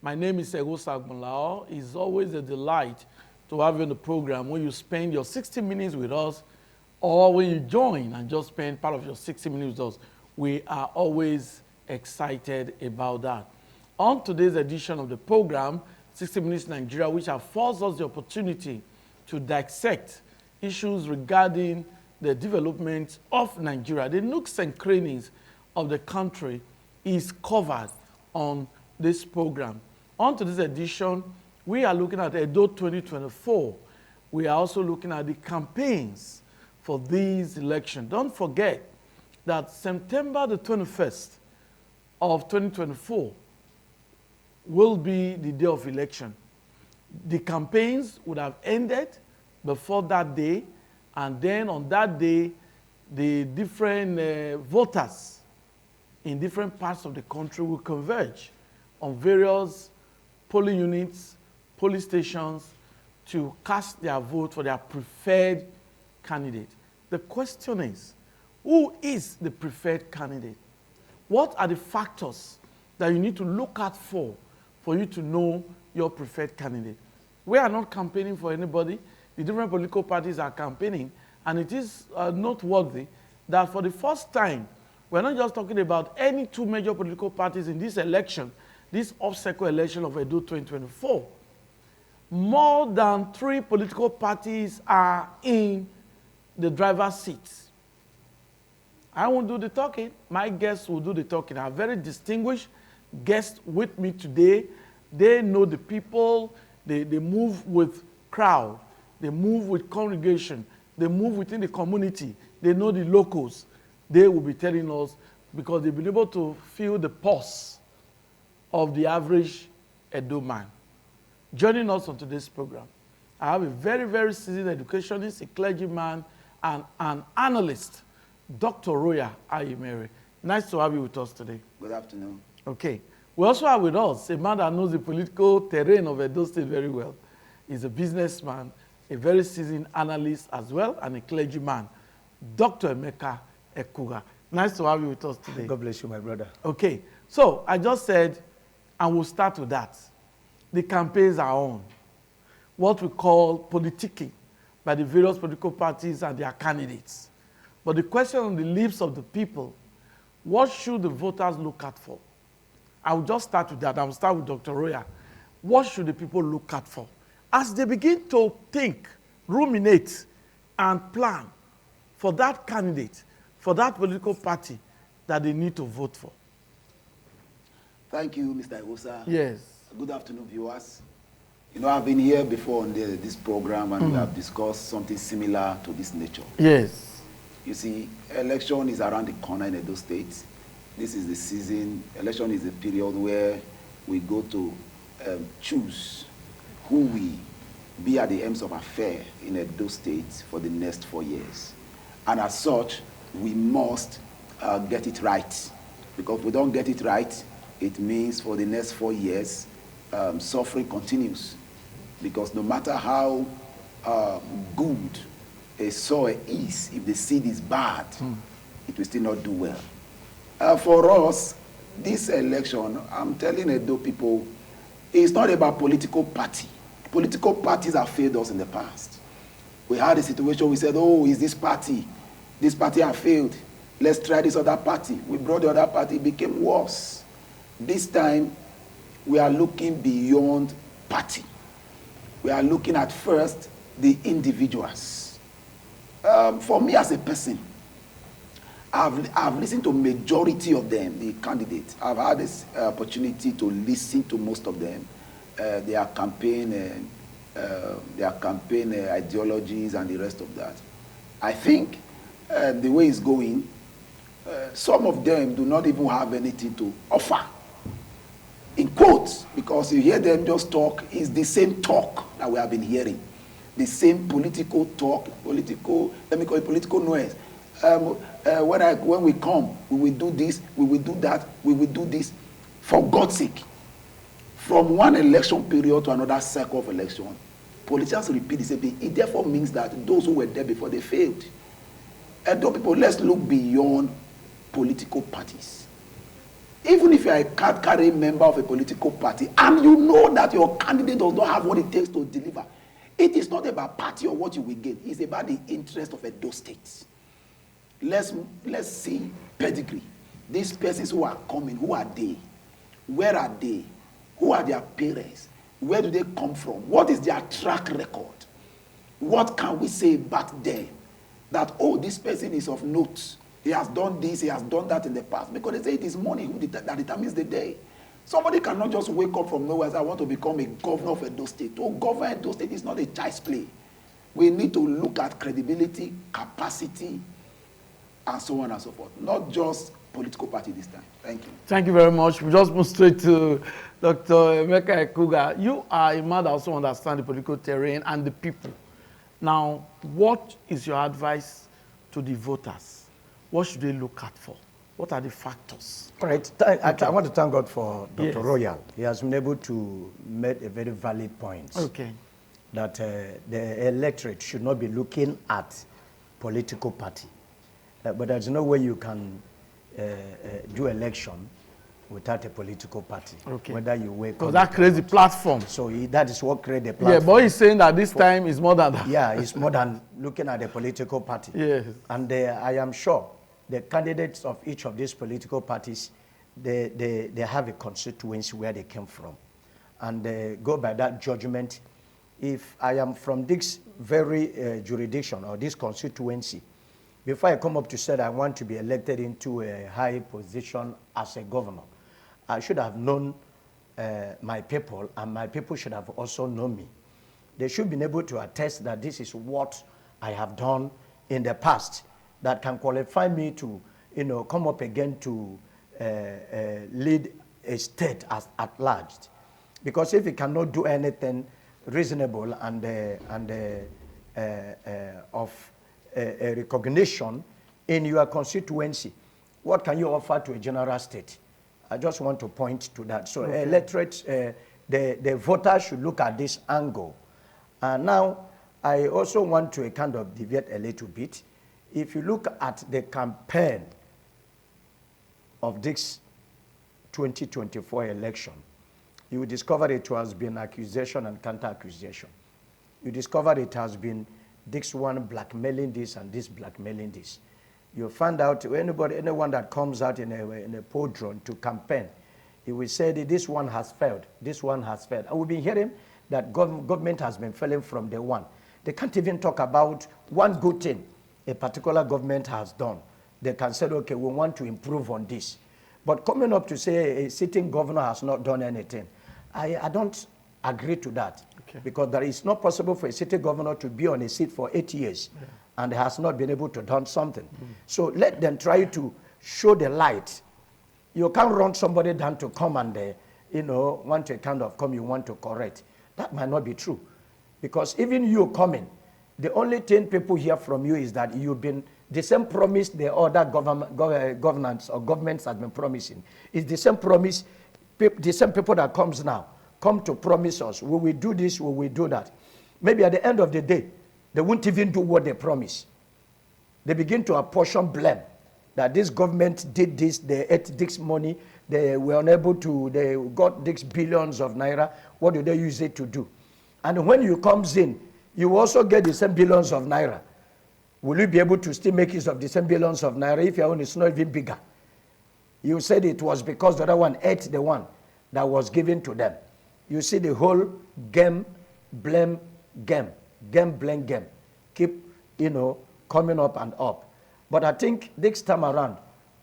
My name is Egosa Agbanlao. It's always a delight to have you on the program when you spend your 60 minutes with us or when you join and just spend part of your 60 minutes with us. We are always excited about that. On today's edition of the program, 60 Minutes Nigeria, which affords us the opportunity to dissect issues regarding the development of Nigeria. The nooks and crannies of the country is covered on this program. On to this edition, we are looking at Edo 2024. We are also looking at the campaigns for these elections. Don't forget that September the 21st of 2024 will be the day of election. The campaigns would have ended before that day, and then on that day, the different voters in different parts of the country will converge on various polling units, police stations, to cast their vote for their preferred candidate. The question is, who is the preferred candidate? What are the factors that you need to look at for you to know your preferred candidate? We are not campaigning for anybody. The different political parties are campaigning, and it is noteworthy that for the first time, we're not just talking about any two major political parties in this election, this off-cycle election of Edo 2024. More than 3 political parties are in the driver's seats. I won't do the talking. My guests will do the talking. I have very distinguished guests with me today. They know the people. They move with crowd. They move with congregation. They move within the community. They know the locals. They will be telling us because they've been able to feel the pulse of the average Edo man. Joining us on today's program, I have a very, very seasoned educationist, a clergyman, and an analyst, Dr. Roya Ayimere. Nice to have you with us today. Good afternoon. Okay. We also have with us a man that knows the political terrain of Edo State very well. He's a businessman, a very seasoned analyst as well, and a clergyman, Dr. Emeka Ekuga. Nice to have you with us today. God bless you, my brother. Okay. So I just said, and we'll start with that. The campaigns are on. What we call politicking by the various political parties and their candidates. But the question on the lips of the people, what should the voters look at for? I will just start with that. I will start with Dr. Roya. What should the people look at for? As they begin to think, ruminate, and plan for that candidate, for that political party that they need to vote for. Thank you, Mr. Egosa. Yes. Good afternoon, viewers. You know, I've been here before on this program, and we have discussed something similar to this nature. Yes. You see, election is around the corner in Edo State. This is the season. Election is a period where we go to choose who will be at the ends of affair in Edo State for the next 4 years. And as such, we must get it right. Because if we don't get it right, it means for the next 4 years, suffering continues. Because no matter how good a soil is, if the seed is bad, it will still not do well. For us, this election, I'm telling Edo people, it's not about political party. Political parties have failed us in the past. We had a situation, we said, oh, is this party has failed. Let's try this other party. We brought the other party, it became worse. This time, we are looking beyond party. We are looking at first the individuals. For me as a person, I've listened to majority of them, the candidates. I've had this opportunity to listen to most of them, their campaign ideologies and the rest of that. I think the way it's going, some of them do not even have anything to offer. In quotes, because you hear them just talk, it's the same talk that we have been hearing. The same political talk, let me call it political noise. When we come, we will do this, we will do that, we will do this. For God's sake, from one election period to another cycle of election, politicians repeat the same thing. It therefore means that those who were there before, they failed. And those people, let's look beyond political parties. Even if you are a card-carrying member of a political party and you know that your candidate does not have what it takes to deliver, it is not about party or what you will get. It's about the interest of Edo State. Let's see pedigree. These persons who are coming, who are they? Where are they? Who are their parents? Where do they come from? What is their track record? What can we say about them? That, oh, this person is of note. He has done this, he has done that in the past. Because they say it is money that determines the day. Somebody cannot just wake up from nowhere and say, I want to become a governor of Edo State. To govern Edo State is not a child's play. We need to look at credibility, capacity, and so on and so forth. Not just political party this time. Thank you. Thank you very much. We just move straight to Dr. Emeka Ekuga. You are a man that also understands the political terrain and the people. Now, what is your advice to the voters? What should they look at for? What are the factors? All right. I want to thank God for Dr. Yes. Royal. He has been able to make a very valid point. Okay. That the electorate should not be looking at political party. But there's no way you can do election without a political party. Okay. Whether you wake up. Because that creates the platform. So that is what creates the platform. Yeah, but he's saying that this time is more than that. Yeah, it's more than looking at a political party. Yes. And I am sure the candidates of each of these political parties, they have a constituency where they came from. And they go by that judgment. If I am from this very jurisdiction or this constituency, before I come up to say that I want to be elected into a high position as a governor, I should have known my people, and my people should have also known me. They should be able to attest that this is what I have done in the past that can qualify me to, come up again to lead a state at large. Because if you cannot do anything reasonable and of a recognition in your constituency, what can you offer to a general state? I just want to point to that. So okay. Electorate, the voters should look at this angle. Now, I also want to kind of deviate a little bit. If you look at the campaign of this 2024 election, you will discover it has been accusation and counter-accusation. You discover it has been this one blackmailing this and this blackmailing this. You find out anyone that comes out in a podium to campaign, he will say that this one has failed, this one has failed. And we've been hearing that government has been failing from day one. They can't even talk about one good thing a particular government has done. They can say, okay, we want to improve on this. But coming up to say a sitting governor has not done anything, I don't agree to that. Okay. Because there is not possible for a sitting governor to be on a seat for 8 years and has not been able to do something. So let them try to show the light. You can't run somebody down to come and, want to kind of come, you want to correct. That might not be true. Because even you coming, the only thing people hear from you is that you've been, the same promise the other governments or governments have been promising. It's the same promise, the same people that comes now, come to promise us, we will do this, we will do that. Maybe at the end of the day, they won't even do what they promise. They begin to apportion blame that this government did this, they ate this money, they were unable to, they got these billions of naira, what do they use it to do? And when you comes in, you also get the same billions of naira. Will you be able to still make use of the same billions of naira if your own is not even bigger? You said it was because the other one ate the one that was given to them. You see the whole game, blame, game, blame, game. Keep, coming up and up. But I think this time around,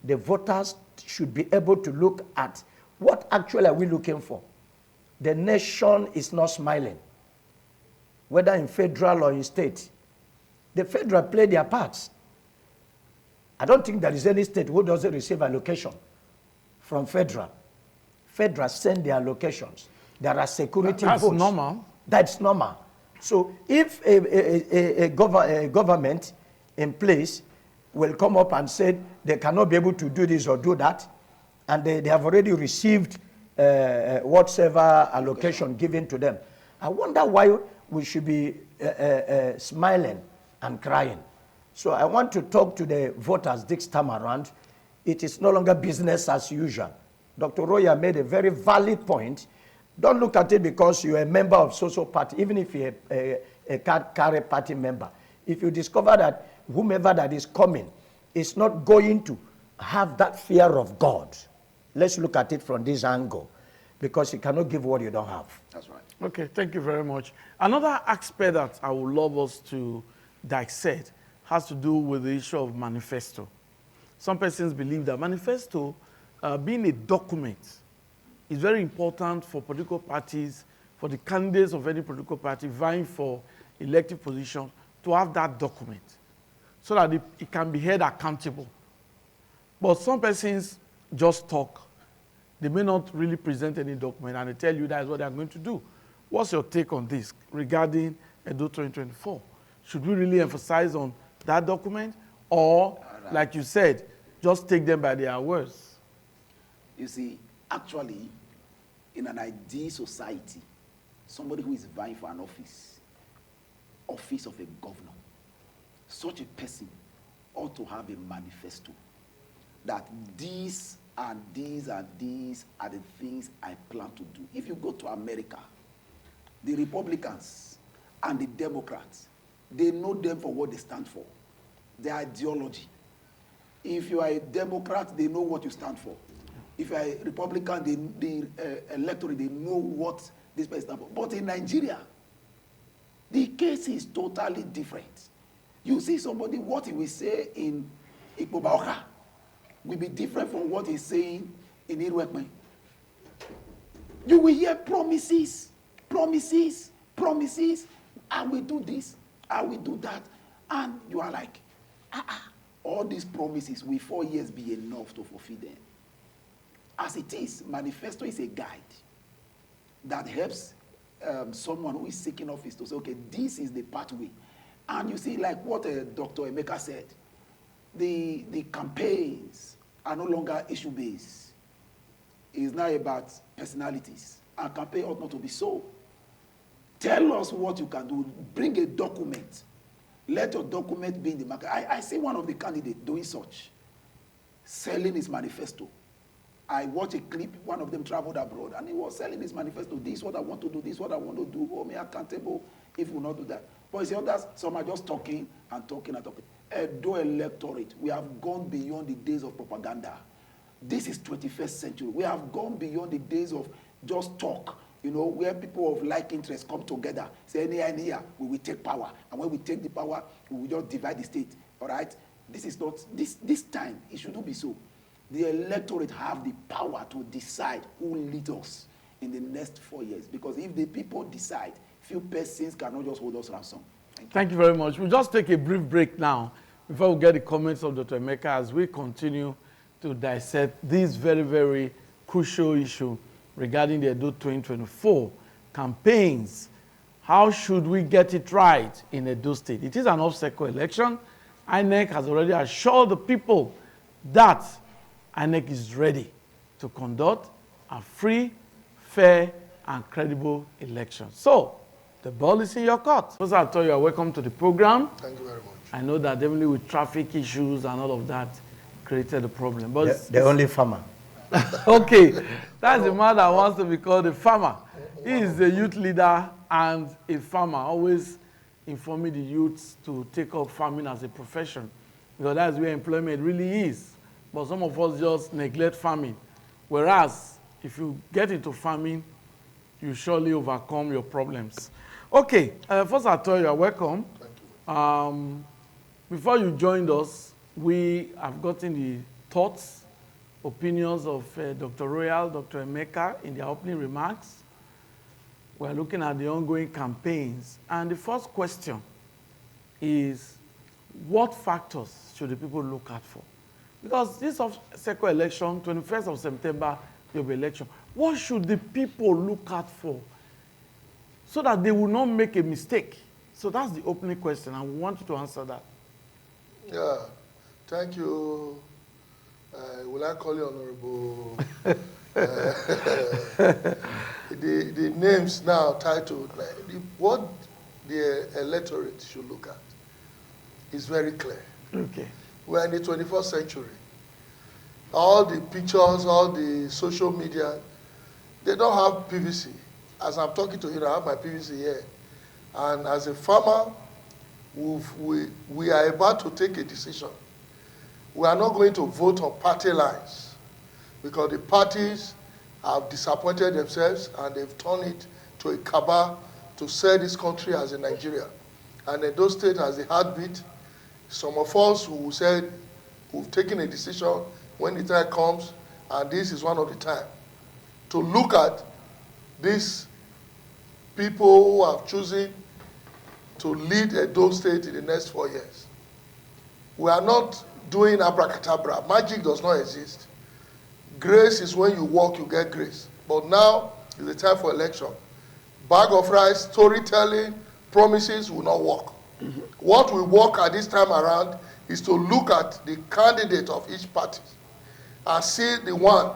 the voters should be able to look at what actually are we looking for. The nation is not smiling, whether in federal or in state. The federal play their parts. I don't think there is any state who doesn't receive allocation from federal. Federal send their allocations. There are security votes. That's normal. That's normal. So if a government in place will come up and say they cannot be able to do this or do that, and they have already received whatever allocation given to them, I wonder why we should be smiling and crying. So I want to talk to the voters this time around. It is no longer business as usual. Dr. Roya made a very valid point. Don't look at it because you're a member of social party, even if you're a carry party member. If you discover that whomever that is coming is not going to have that fear of God, let's look at it from this angle, because you cannot give what you don't have. That's right. Okay, thank you very much. Another aspect that I would love us to dissect has to do with the issue of manifesto. Some persons believe that manifesto, being a document, is very important for political parties, for the candidates of any political party vying for elective position, to have that document so that it can be held accountable. But some persons just talk. They may not really present any document, and they tell you that's what they're going to do. What's your take on this regarding Edo 2024? Should we really emphasize on that document, or, like you said, just take them by their words? You see, actually, in an ideal society, somebody who is vying for an office of a governor, such a person ought to have a manifesto that these and these and these are the things I plan to do. If you go to America, the Republicans and the Democrats, they know them for what they stand for, their ideology. If you are a Democrat, they know what you stand for. If you are a Republican, the electorate, they know what this person stands for. But in Nigeria, the case is totally different. You see somebody, what he will say in Ikpobaoka will be different from what he's saying in Irwekme. You will hear promises, promises, promises. I will do this, I will do that. And you are like, all these promises will 4 years be enough to fulfill them? As it is, manifesto is a guide that helps someone who is seeking office to say, okay, this is the pathway. And you see, like what Dr. Emeka said, the campaigns are no longer issue-based. It's now about personalities. And campaign ought not to be so. Tell us what you can do. Bring a document. Let your document be in the market. I see one of the candidates doing such, selling his manifesto. I watched a clip, one of them traveled abroad, and he was selling his manifesto. This is what I want to do, this is what I want to do. Hold me accountable if we will not do that. But you see others, some are just talking and talking and talking. Edo electorate, we have gone beyond the days of propaganda. This is 21st century. We have gone beyond the days of just talk, you know, where people of like interest come together, say, here, we will take power. And when we take the power, we will just divide the state, all right? This is not, this time, it shouldn't be so. The electorate have the power to decide who leads us in the next 4 years. Because if the people decide, few persons cannot just hold us ransom. Thank you very much. We'll just take a brief break now before we get the comments of Dr. Emeka as we continue to dissect this very, very crucial issue regarding the Edo 2024 campaigns. How should we get it right in Edo State? It is an off-cycle election. INEC has already assured the people that INEC is ready to conduct a free, fair, and credible election. So, the ball is in your court. First, I'll tell you, welcome to the program. Thank you very much. I know that definitely with traffic issues and all of that created a problem. But The only farmer. okay, that's the man that wants to be called a farmer. He is a youth leader and a farmer, always informing the youths to take up farming as a profession, because that's where employment really is. But some of us just neglect farming. Whereas, if you get into farming, you surely overcome your problems. Okay, first I'll tell you, welcome. Thank you. Before you joined us, we have gotten the thoughts, opinions of Dr. Royal, Dr. Emeka in their opening remarks. We're looking at the ongoing campaigns. And the first question is, what factors should the people look out for? Because this off-cycle election, 21st of September, there'll be election. What should the people look out for so that they will not make a mistake? So that's the opening question, and we want you to answer that. Yeah, thank you. Will I call you Honorable? The names now titled, what the electorate should look at is very clear. Okay. We're in the 21st century. all the pictures, all the social media, they don't have PVC. As I'm talking to you, I have my PVC here. And as a farmer, we are about to take a decision. We are not going to vote on party lines because the parties have disappointed themselves and they've turned it to a cabal to sell this country as a Nigeria. And Edo State has a heartbeat. Some of us who said we've taken a decision when the time comes, and this is one of the time, to look at these people who have chosen to lead Edo State in the next 4 years. We are not doing abracadabra. Magic does not exist. Grace is when you walk, you get grace. But now is the time for election. Bag of rice, storytelling, promises will not work. What will work at this time around is to look at the candidate of each party and see the one,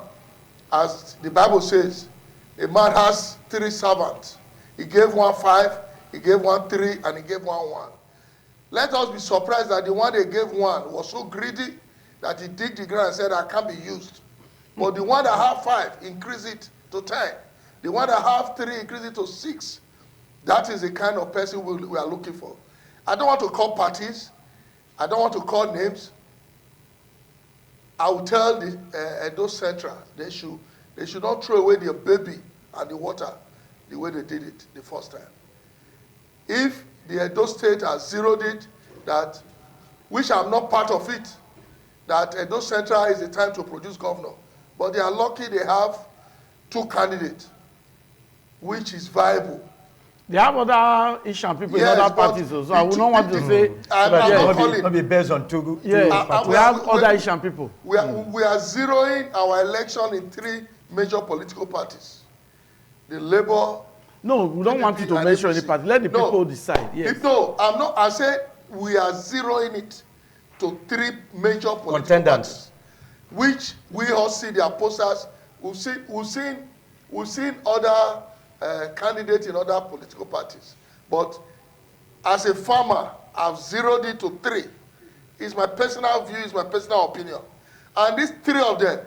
as the Bible says, a man has 3 servants. He gave one 5, he gave one 3, and he gave one 1. Let us be surprised that the one they gave 1 was so greedy that he digged the ground and said, I can't be used. But the one that have 5, increase it to 10. The one that have 3, increase it to 6. That is the kind of person we are looking for. I don't want to call parties. I don't want to call names. I will tell the Edo Central, they should not throw away their baby and the water the way they did it the first time. If the Edo State has zeroed it, that, which I'm not part of it, that Edo Central is the time to produce governor. But they are lucky they have 2 candidates, which is viable. They have other Ishan people in other parties, so I would not want to say. Not be based on 2. Yeah, we have other Ishan people. We are zeroing our election in 3 major political parties. The Labour. No, we don't want you to mention any party. Let the people decide. Yes. No, I'm not. I said we are zeroing it to 3 major political parties, which we all see their posters. We've seen other candidates in other political parties. But as a farmer, I've zeroed it to 3. It's my personal view, it's my personal opinion. And these 3 of them,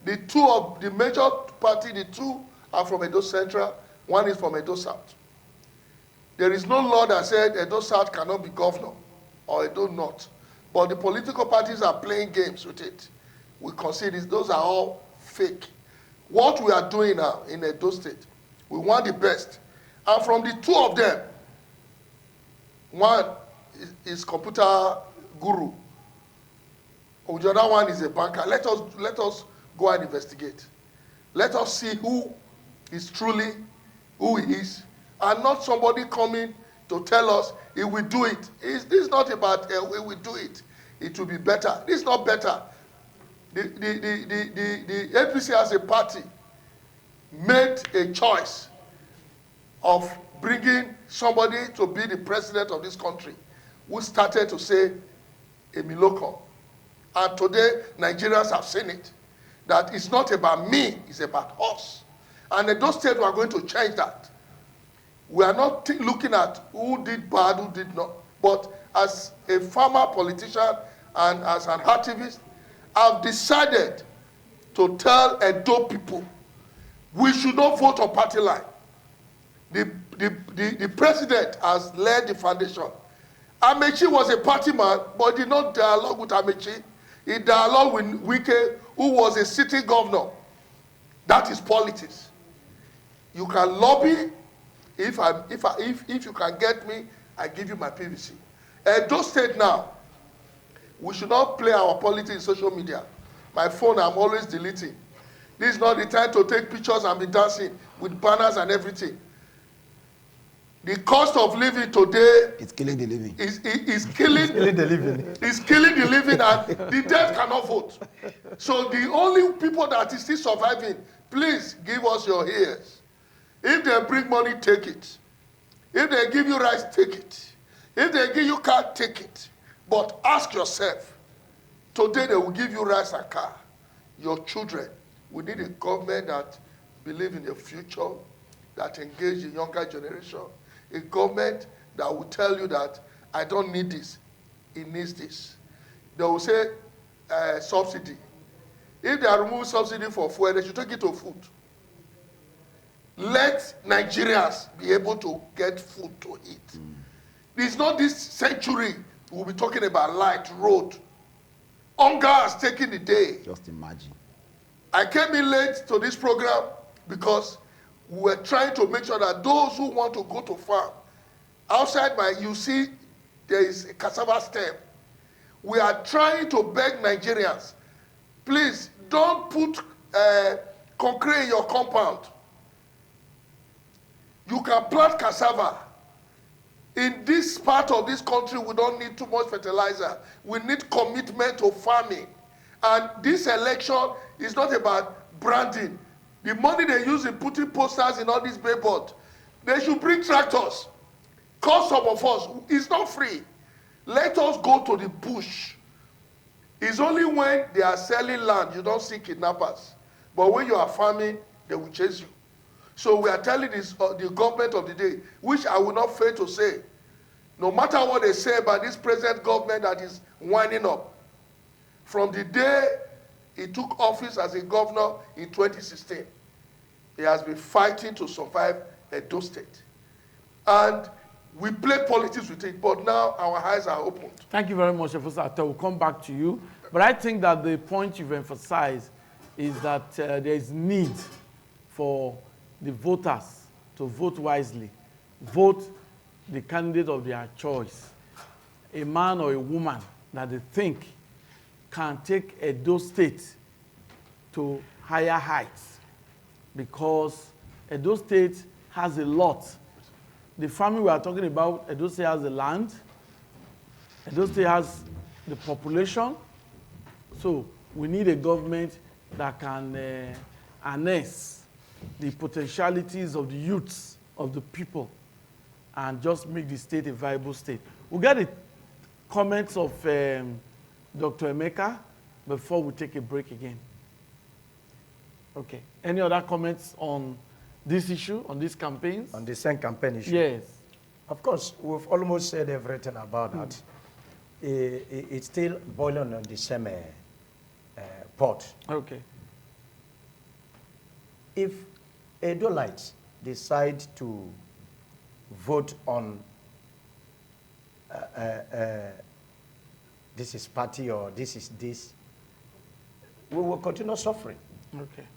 the 2 of the major party, the 2 are from Edo Central, 1 is from Edo South. There is no law that said Edo South cannot be governor or Edo North. But the political parties are playing games with it. We consider those are all fake. What we are doing now in Edo State, we want the best. And from the 2 of them, 1 is computer guru. The other one is a banker. Let us go and investigate. Let us see who is truly who he is. And not somebody coming to tell us he will do it. This is not about we will do it. It will be better. This is not better. The APC as a party made a choice of bringing somebody to be the president of this country who started to say Emiloko. And today, Nigerians have seen it, that it's not about me, it's about us. And in those states, we are going to change that. We are not looking at who did bad, who did not. But as a farmer, politician, and as an activist, I've decided to tell Edo people, we should not vote on party line. The president has led the foundation. Amechi was a party man, but did not dialogue with Amechi. He dialogued with Wike, who was a sitting governor. That is politics. You can lobby. If you can get me, I give you my PVC. Edo State now, we should not play our politics in social media. My phone, I'm always deleting. This is not the time to take pictures and be dancing with banners and everything. The cost of living today It's killing the living. is killing the living. Is killing the living, and the dead cannot vote. So the only people that is still surviving, please give us your ears. If they bring money, take it. If they give you rice, take it. If they give you car, take it. But ask yourself, today they will give you rice and car. Your children, we need a government that believes in the future, that engage the younger generation. A government that will tell you that I don't need this, it needs this. They will say subsidy. If they are removing subsidy for fuel, they should take it to food. Let Nigerians be able to get food to eat. It's not this century we'll be talking about light, road. Hunger has taken the day. Just imagine. I came in late to this program because we were trying to make sure that those who want to go to farm, outside you see there is a cassava stem. We are trying to beg Nigerians, please don't put concrete in your compound. You can plant cassava. In this part of this country, we don't need too much fertilizer. We need commitment to farming. And this election is not about branding. The money they use in putting posters in all these billboards, they should bring tractors. Call some of us. It's not free. Let us go to the bush. It's only when they are selling land you don't see kidnappers. But when you are farming, they will chase you. So we are telling this, the government of the day, which I will not fail to say, no matter what they say about this present government that is winding up, from the day he took office as a governor in 2016, he has been fighting to survive Edo State. And we play politics with it, but now our eyes are opened. Thank you very much, Professor Atta. We'll come back to you. But I think that the point you've emphasized is that there is need for the voters to vote wisely. Vote the candidate of their choice. A man or a woman that they think can take Edo State to higher heights, because Edo State has a lot. The farming we are talking about, Edo State has the land, Edo State has the population, so we need a government that can harness the potentialities of the youths, of the people, and just make the state a viable state. We'll get the comments of Dr. Emeka before we take a break again. Okay. Any other comments on this issue, on these campaigns? On the same campaign issue? Yes. Of course, we've almost said everything about that. It's still boiling on the same pot. Okay. If Edolites decide to vote on this is party or this is this, we will continue suffering. Okay.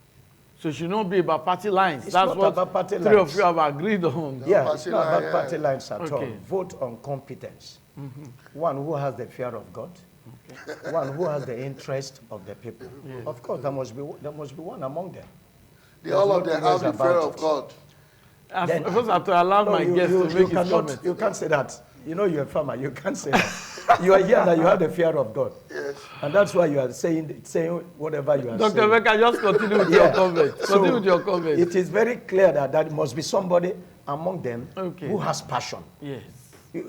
So it should not be about party lines. It's That's not what about party three lines. of you have agreed on. Yeah, it's not about party lines at all. Okay. Vote on competence. One who has the fear of God. Okay. One who has the interest of the people. Yeah. Of course, there must be one among them. All of them have the fear of God. First, I have to allow my guest to make his comment. You can't say that. You know you're a farmer. You can't say that. You are here that you have the fear of God. Yes. And that's why you are saying whatever you are Dr. saying. Emeka, just continue with your comment. Continue with your comment. It is very clear that there must be somebody among them who has passion. Yes.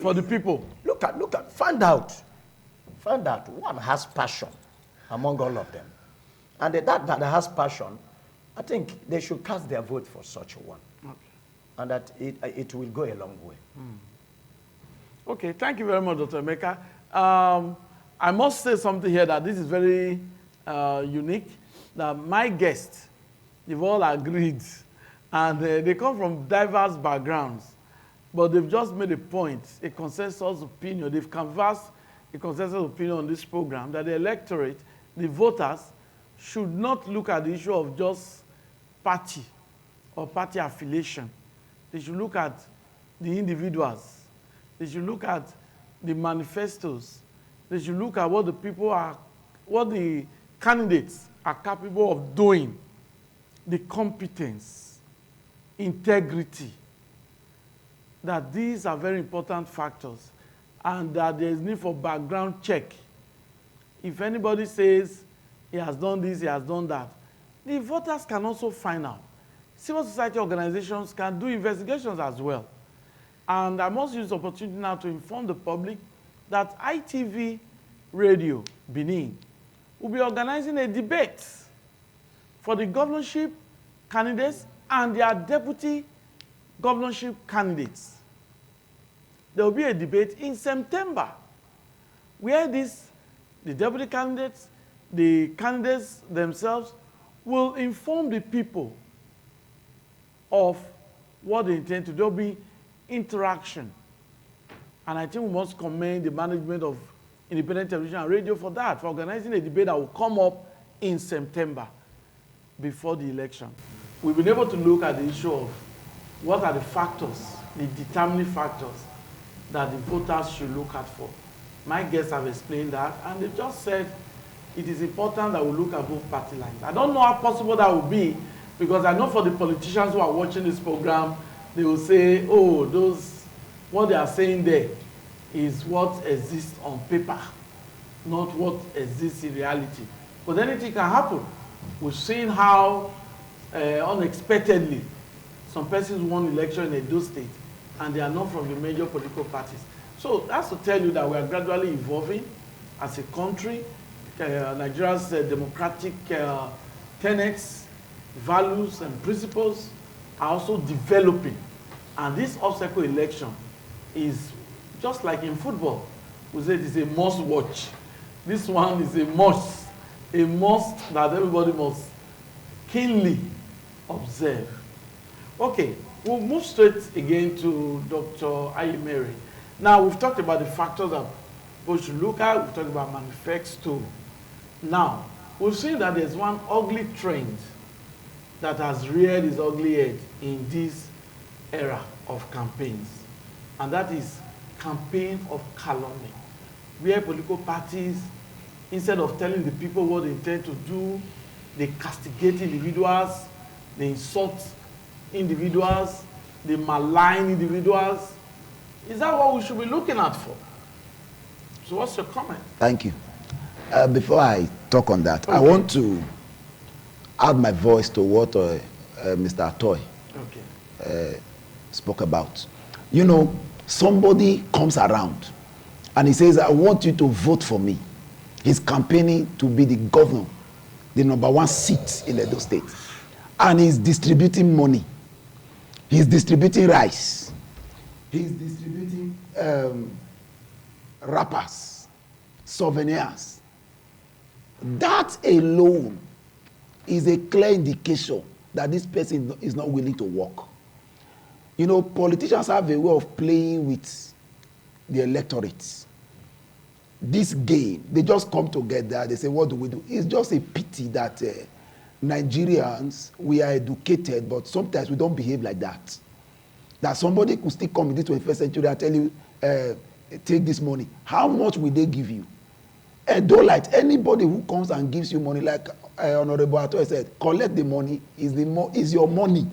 For the people. Look at, find out one has passion among all of them. And that has passion, I think they should cast their vote for such one. Okay. And that it will go a long way. Okay, thank you very much, Dr. Emeka. I must say something here that this is very unique. That my guests, they've all agreed, and they come from diverse backgrounds, but they've just made a point, a consensus opinion. They've canvassed a consensus opinion on this program that the electorate, the voters, should not look at the issue of just party or party affiliation. They should look at the individuals. They should look at the manifestos. They should look at what the people are, what the candidates are capable of doing, the competence, integrity, that these are very important factors, and that there is need for background check. If anybody says he has done this, he has done that, the voters can also find out. Civil society organizations can do investigations as well. And I must use this opportunity now to inform the public that ITV Radio Benin will be organizing a debate for the governorship candidates and their deputy governorship candidates. There will be a debate in September where the deputy candidates, the candidates themselves will inform the people of what they intend to do. There'll be interaction. And I think we must commend the management of Independent Television and Radio for that, for organizing a debate that will come up in September before the election. We've been able to look at the issue of what are the factors, the determining factors that the voters should look at for. My guests have explained that, and they've just said it is important that we look at both party lines. I don't know how possible that will be, because I know for the politicians who are watching this program, they will say, oh, what they are saying there is what exists on paper, not what exists in reality. But anything can happen. We've seen how unexpectedly some persons won election in Edo State, and they are not from the major political parties. So that's to tell you that we are gradually evolving as a country. Nigeria's democratic tenets, values, and principles are also developing. And this off-cycle election is just like in football. We say it is a must watch. This one is a must that everybody must keenly observe. Okay, we'll move straight again to Dr. Ayimere. Now, we've talked about the factors that we should look at. We've talked about Manifesto. Now, we've seen that there's one ugly trend that has reared its ugly head in this era of campaigns, and that is campaign of calumny, where political parties, instead of telling the people what they intend to do, they castigate individuals, they insult individuals, they malign individuals. Is that what we should be looking at for? So what's your comment? Thank you. Before I talk on that, okay, I want to add my voice to what Mr. Atoy spoke about. You know, somebody comes around and he says, I want you to vote for me. He's campaigning to be the governor, the #1 seat in Edo State. And he's distributing money. He's distributing rice. He's distributing wrappers, souvenirs. That alone is a clear indication that this person is not willing to work. You know, politicians have a way of playing with the electorate. This game, they just come together, they say, what do we do? It's just a pity that Nigerians, we are educated, but sometimes we don't behave like that. That somebody could still come in this 21st century and tell you, take this money. How much will they give you? Don't like anybody who comes and gives you money, like Honorable Atoy said, collect the money, is your money.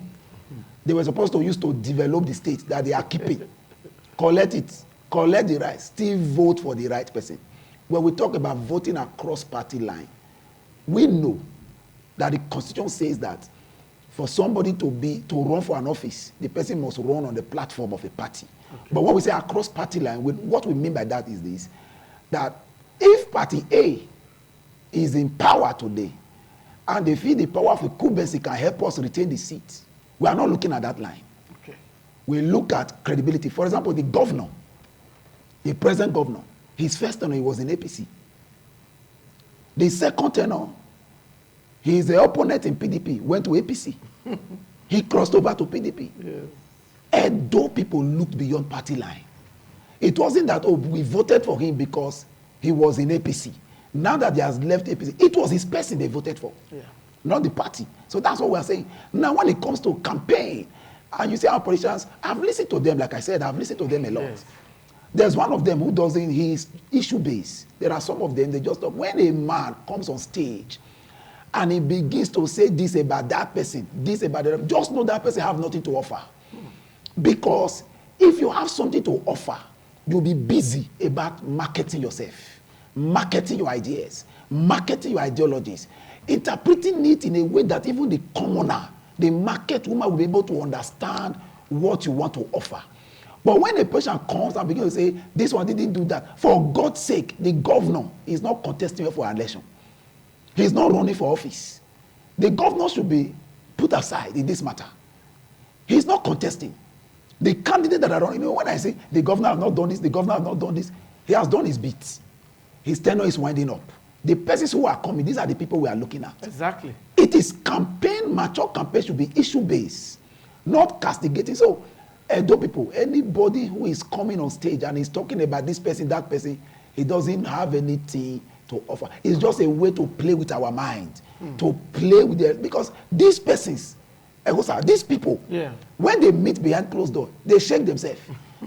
They were supposed to use to develop the state that they are keeping. Collect it, collect the right, still vote for the right person. When we talk about voting across party line, we know that the Constitution says that for somebody to run for an office, the person must run on the platform of a party. Okay. But when we say across party line, what we mean by that is this, that if party A is in power today, and they feel the power of a Kubensi can help us retain the seat, we are not looking at that line. Okay. We look at credibility. For example, the governor, the present governor, his first tenure, he was in APC. The second tenure, his opponent in PDP went to APC. He crossed over to PDP. Yes. And though people looked beyond party line, it wasn't that, oh, we voted for him because he was in APC. Now that he has left APC, it was his person they voted for, not the party. So that's what we're saying. Now, when it comes to campaign, and you see our politicians, I've listened to them, like I said, I've listened to them a lot. Yes. There's one of them who doesn't, he's issue-based. There are some of them, they just talk. When a man comes on stage and he begins to say this about that person, this about that, just know that person have nothing to offer. Because if you have something to offer, you'll be busy about marketing yourself, marketing your ideas, marketing your ideologies, interpreting it in a way that even the commoner, the market woman will be able to understand what you want to offer. But when a person comes and begins to say, this one didn't do that, for God's sake, the governor is not contesting for an election. He's not running for office. The governor should be put aside in this matter. He's not contesting. The candidate that are running, you know, when I say the governor has not done this, the governor has not done this, he has done his bit. His tenure is winding up. The persons who are coming, these are the people we are looking at. Exactly. It is campaign, mature campaign should be issue-based, not castigating. So, Edo people, anybody who is coming on stage and is talking about this person, that person, he doesn't have anything to offer. It's just a way to play with our mind, to play with the, because these persons, these people, when they meet behind closed door, they shake themselves,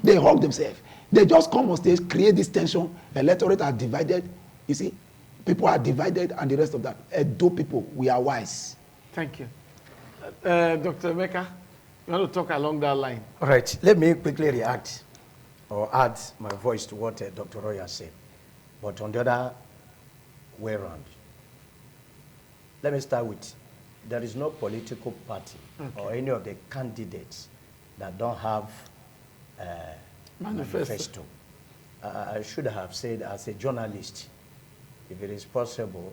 they hug themselves. They just come on stage, create this tension, electorate are divided, you see. People are divided and the rest of that. Edo people, we are wise. Thank you. Dr. Emeka, you want to talk along that line? All right, let me quickly react or add my voice to what Dr. Roy has said. But on the other way around, let me start with, there is no political party or any of the candidates that don't have manifesto. I should have said, as a journalist, if it is possible,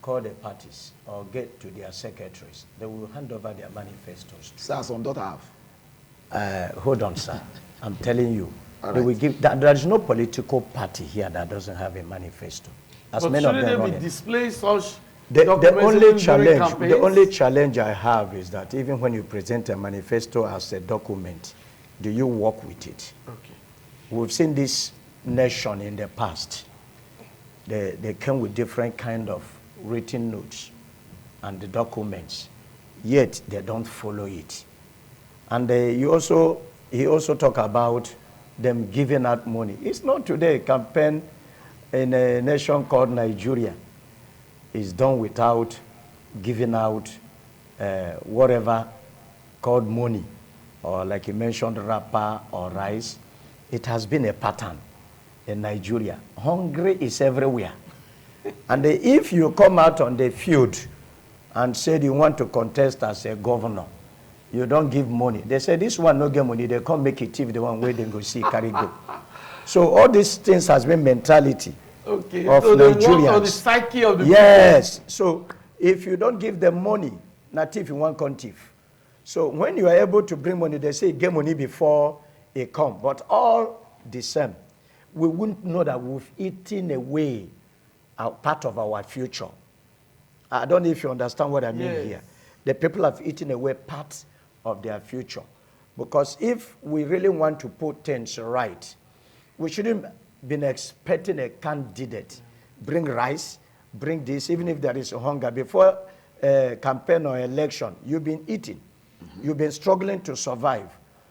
call the parties or get to their secretaries. They will hand over their manifestos. Sir, some don't have. Hold on, sir. I'm telling you. All they right. will give, there is no political party here that doesn't have a manifesto. As But many of shouldn't them they be run it. display such The documents during campaigns? only challenge I have is that even when you present a manifesto as a document, do you work with it? Okay. We've seen this nation in the past. They came with different kind of written notes and the documents, yet they don't follow it. And he also talked about them giving out money. It's not today a campaign in a nation called Nigeria. It's done without giving out whatever called money, or like you mentioned, wrapper or rice. It has been a pattern in Nigeria. Hungry is everywhere. And if you come out on the field and said you want to contest as a governor, you don't give money. They say this one no get money, they come make it if the one where they go see carry go. So all these things has been mentality of so Nigerians. they work on the psyche of the yes. So if you don't give them money, not if you want contif. So when you are able to bring money, they say get money before it come. But all the same, we wouldn't know that we've eaten away a part of our future. I don't know if you understand what I mean here. The people have eaten away part of their future. Because if we really want to put things right, we shouldn't been expecting a candidate bring rice, bring this, even if there is hunger. Before a campaign or election, you've been eating. You've been struggling to survive.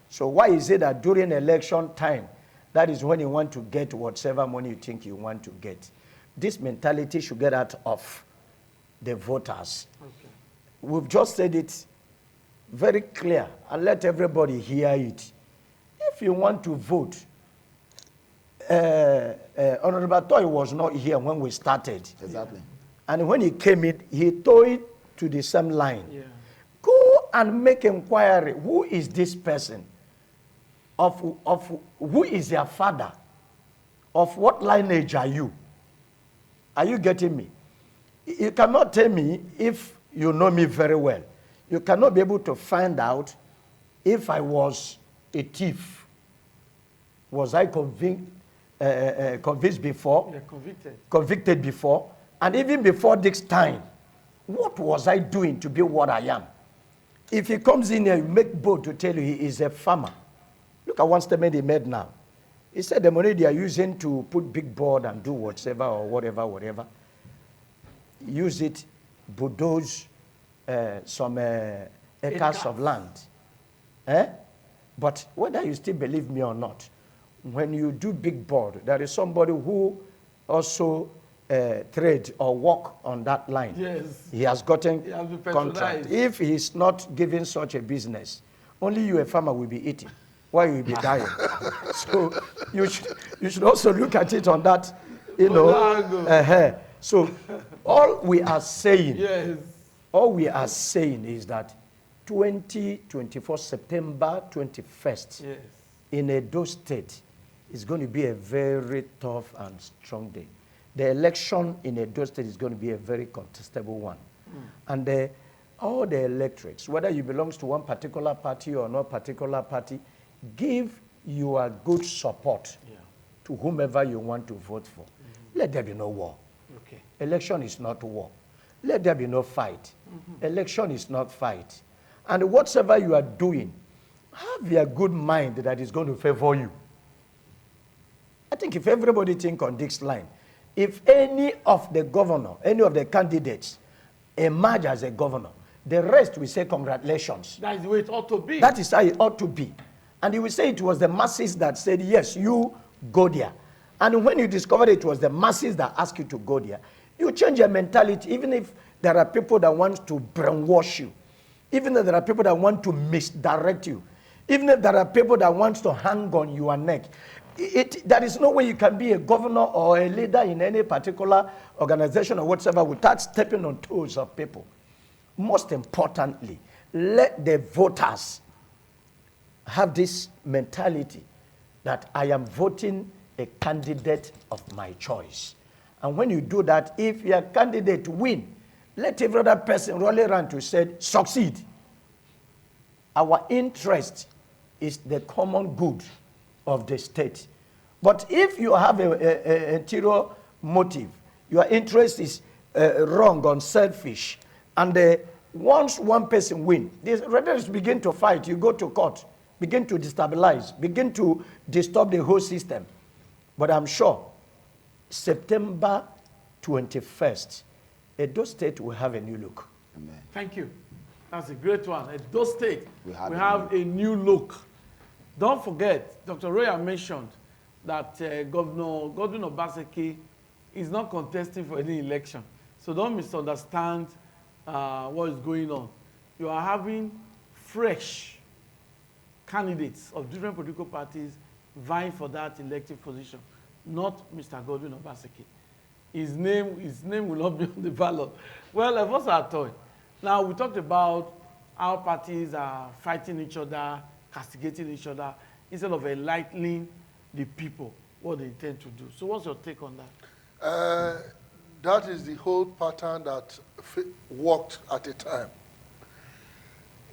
So why is it that during election time, that is when you want to get whatever money you think you want to get? This mentality should get out of the voters. Okay. We've just said it very clear and let everybody hear it. If you want to vote, Honorable Toy was not here when we started. Exactly. And when he came in, he told to the same line. Yeah. Go and make inquiry. Who is this person? Of who is their father? Of what lineage are you? Are you getting me? You cannot tell me if you know me very well. You cannot be able to find out if I was a thief. Was I convinced before? Yeah, convicted. Convicted before. And even before this time, what was I doing to be what I am? If he comes in here, you make bold to tell you he is a farmer. Look at one statement he made now. He said the money they are using to put big board and do whatever or whatever, use it, bulldoze some acres of land. But whether you still believe me or not, when you do big board, there is somebody who also trade or work on that line. Yes. He has gotten contract. If he's not giving such a business, only you, a farmer, will be eating. Why will be dying? So you should also look at it on that, you know. So all we are saying, is that 2024 September 21st in Edo State is going to be a very tough and strong day. The election in Edo State is going to be a very contestable one. And all the electorates, whether you belong to one particular party or no particular party, give your good support to whomever you want to vote for. Let there be no war. Okay. Election is not war. Let there be no fight. Election is not fight. And whatever you are doing, have a good mind that is going to favor you. I think if everybody think on this line, if any of the governor, any of the candidates emerge as a governor, the rest will say congratulations. That is the way it ought to be. That is how it ought to be. And you will say it was the masses that said, yes, you go there. And when you discover it was the masses that asked you to go there, you change your mentality, even if there are people that want to brainwash you, even if there are people that want to misdirect you, even if there are people that want to hang on your neck. There is no way you can be a governor or a leader in any particular organization or whatever without stepping on toes of people. Most importantly, let the voters have this mentality that I am voting a candidate of my choice. And when you do that, if your candidate win, let every other person roll around to say, succeed. Our interest is the common good of the state. But if you have an interior motive, your interest is wrong, unselfish, and once one person wins, the others begin to fight, you go to court, begin to destabilize, begin to disturb the whole system. But I'm sure September 21st, Edo State will have a new look. Amen. Thank you. That's a great one. Edo State, We we have have a new look. Don't forget, Dr. Roya mentioned that Governor Godwin Obaseki is not contesting for any election. So don't misunderstand what is going on. You are having fresh candidates of different political parties vying for that elective position, not Mr. Godwin Obaseki. His name will not be on the ballot. Well, what's our toy? Now, we talked about how parties are fighting each other, castigating each other, instead of enlightening the people what they intend to do. So what's your take on that? That is the whole pattern that worked at a time.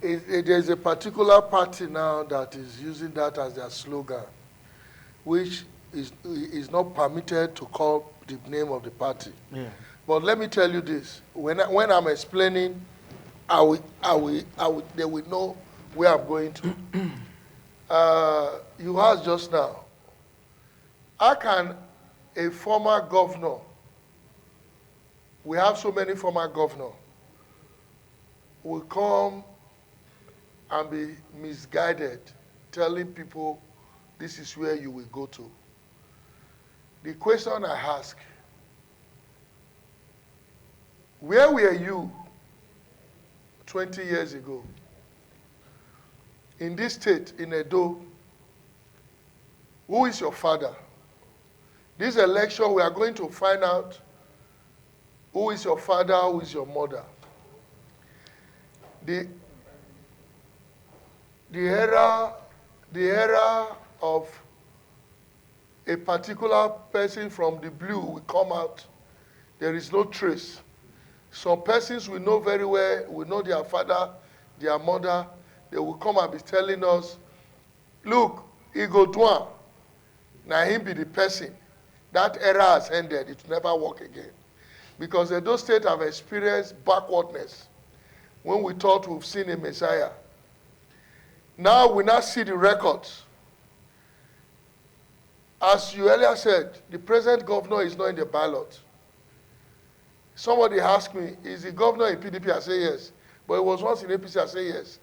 There's a particular party now that is using that as their slogan, which is not permitted to call the name of the party. Yeah. But let me tell you this: when I'm explaining, they will know where I'm going to. You asked just now, how can a former governor? We have so many former governors will come and be misguided, telling people this is where you will go to. The question I ask, where were you 20 years ago? In this state, in Edo, who is your father? This election, we are going to find out who is your father, who is your mother. The era of a particular person from the blue will come out. There is no trace. Some persons we know very well, we know their father, their mother. They will come and be telling us, look, Igo Dwan, now him be the person. That era has ended. It will never work again. Because Edo State have experienced backwardness when we thought we've seen a Messiah. Now we now see the records. As you earlier said, the present governor is not in the ballot. Somebody asked me, is the governor in PDP? I say yes. But it was once in APC, I say yes.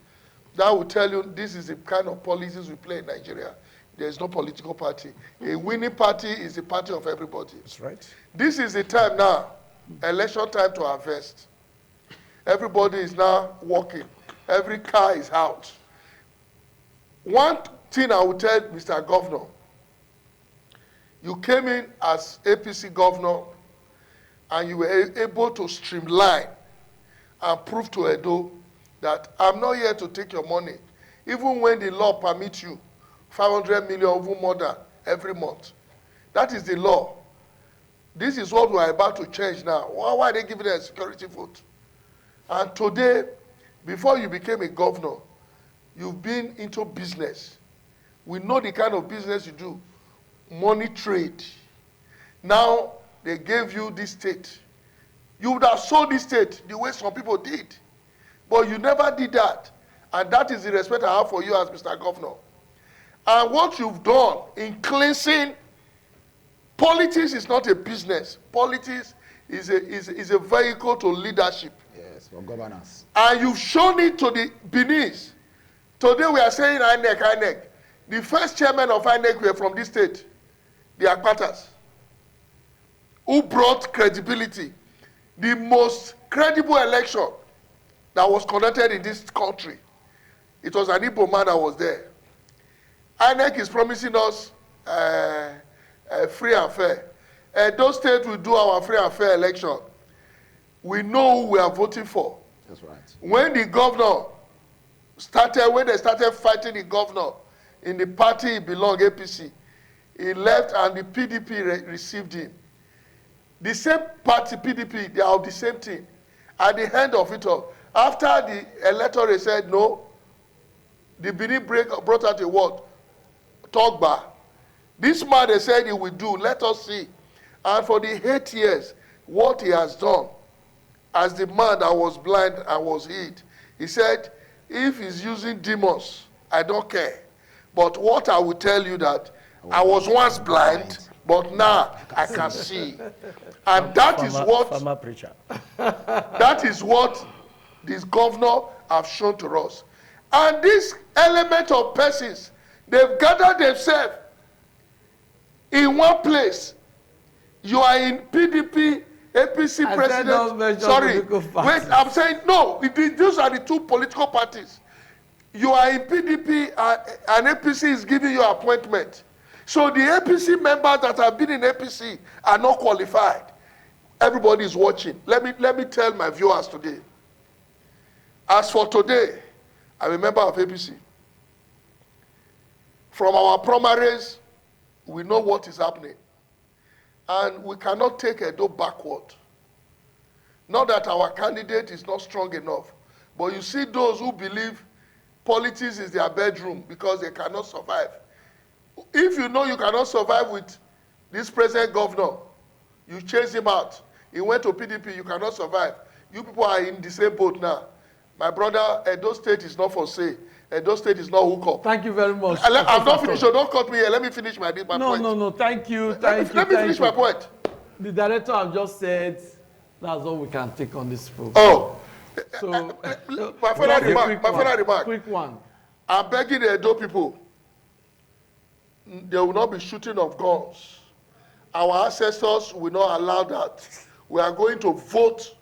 That will tell you this is the kind of policies we play in Nigeria. There is no political party. A winning party is the party of everybody. That's right. This is the time now, election time to harvest. Everybody is now working. Every car is out. One thing I will tell Mr. Governor, you came in as APC governor and you were able to streamline and prove to Edo that I'm not here to take your money. Even when the law permits you 500 million, even more than every month. That is the law. This is what we are about to change now. Why are they giving a security vote? And today, before you became a governor, you've been into business. We know the kind of business you do. Money trade. Now, they gave you this state. You would have sold this state the way some people did. But you never did that. And that is the respect I have for you as Mr. Governor. And what you've done in cleansing, politics is not a business. Politics is a vehicle to leadership. Yes, for governance. And you've shown it to the Beninese. Today we are saying INEC. The first chairman of INEC were from this state, the Akpatas, who brought credibility. The most credible election that was conducted in this country, it was an Igbo man that was there. INEC is promising us free and fair. Those states will do our free and fair election. We know who we are voting for. That's right. When the governor when they started fighting the governor in the party he belonged, APC, he left and the PDP received him. The same party, PDP, they are the same thing. At the end of it all, after the electorate said no, the Benin brought out a word, Togba. This man, they said he will do, let us see. And for the 8 years, what he has done, as the man that was blind and was healed, he said, if he's using demons, I don't care. But what I will tell you that I was once blind, but now I can see. And that is what former preacher. That is what this governor have shown to us. And this element of persons, they've gathered themselves in one place. You are in PDP, APC president. Sorry, wait, I'm saying no. Those are the two political parties. You are in PDP and APC is giving you appointment. So the APC members that have been in APC are not qualified. Everybody is watching. Let me tell my viewers today. As for today, I'm a member of APC. From our primaries, we know what is happening. And we cannot take Edo backward. Not that our candidate is not strong enough, but you see those who believe politics is their bedroom because they cannot survive. If you know you cannot survive with this present governor, you chase him out. He went to PDP, you cannot survive. You people are in the same boat now. My brother, Edo State is not for sale. Edo State is not hook up. Thank you very much. I'm not finished, so don't cut me here. Let me finish my point. No, thank you. Let me finish my point. The director have just said that's all we can take on this program. Oh. So, my final remark. Quick one. I'm begging the Edo people, they will not be shooting of guns. Our ancestors will not allow that. We are going to vote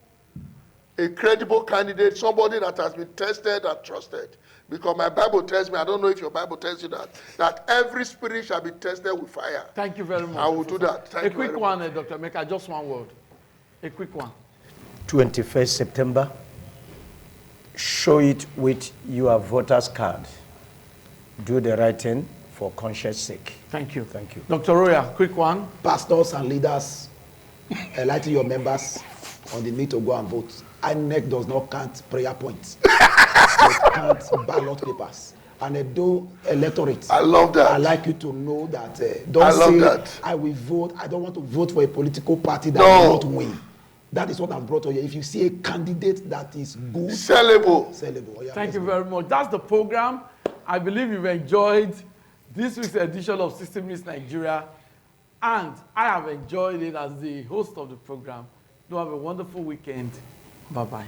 a credible candidate, somebody that has been tested and trusted. Because my Bible tells me, I don't know if your Bible tells you that every spirit shall be tested with fire. Thank you very much. I will do that. Thank you quick very one, much. Dr. Meka, just one word. A quick one. 21st September, show it with your voter's card. Do the right thing for conscience sake. Thank you. Thank you. Dr. Roya, quick one. Pastors and leaders, enlighten your members on the need to go and vote. INEC does not count prayer points. It counts ballot papers. And Edo electorate. I love that. I like you to know that. I will vote. I don't want to vote for a political party that will not win. That is what I've brought to you. If you see a candidate that is good, sellable. Oh, yeah, Thank you very much. That's the program. I believe you've enjoyed this week's edition of 60 Minutes Nigeria. And I have enjoyed it as the host of the program. Do have a wonderful weekend. Bye-bye.